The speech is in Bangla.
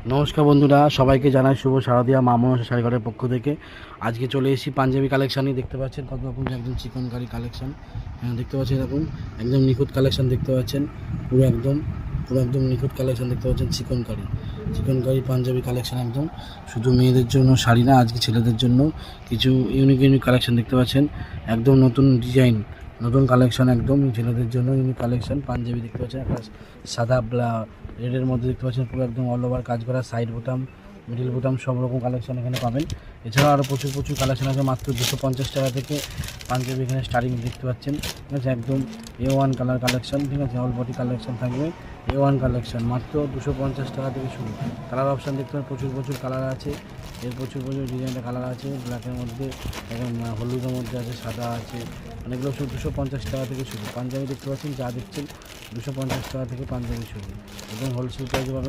নমস্কার বন্ধুরা, সবাইকে জানাই শুভ শারদিয়া মা মনসা শাড়িঘরের পক্ষ থেকে। আজকে চলে এসেছি পাঞ্জাবি কালেকশানই। দেখতে পাচ্ছেন কত রকম একদম চিকনকারি কালেকশান। দেখতে পাচ্ছেন এরকম একদম নিখুঁত কালেকশান দেখতে পাচ্ছেন। পুরো একদম নিখুঁত কালেকশান দেখতে পাচ্ছেন। চিকনকারি পাঞ্জাবি কালেকশান একদম শুধু মেয়েদের জন্য শাড়ি না, আজকে ছেলেদের জন্য কিছু ইউনিক কালেকশান দেখতে পাচ্ছেন। একদম নতুন ডিজাইন, নতুন কালেকশান, একদম ছেলেদের জন্য ইউনিক কালেকশান। পাঞ্জাবি দেখতে পাচ্ছেন একটা সাদা রেডের মধ্যে দেখতে পাচ্ছেন, পুরো একদম অল ওভার কাজ করা। সাইড বোতাম, মিডিল বোতাম সব রকম কালেকশান এখানে পাবেন। এছাড়াও আরও প্রচুর কালেকশান আছে। মাত্র 250 টাকা থেকে পাঞ্জাবি এখানে স্টার্টিং দেখতে পাচ্ছেন। ঠিক আছে, একদম A1 কালার কালেকশান। ঠিক আছে, অল বডি কালেকশান থাকবে। A1 কালেকশান মাত্র 250 টাকা থেকে শুরু। কালার অপশান দেখতে পাবেন, প্রচুর কালার আছে। এর প্রচুর ডিজাইনের কালার আছে। ব্ল্যাকের মধ্যে, একদম হলুদের মধ্যে আছে, সাদা আছে, অনেকগুলো সব 250 টাকা থেকে শুরু। পাঞ্জাবি দেখতে পাচ্ছেন, যা দেখছেন 250 টাকা থেকে পাঞ্জাবি শুরু। একদম হোলসেল প্রাইসে পাবেন।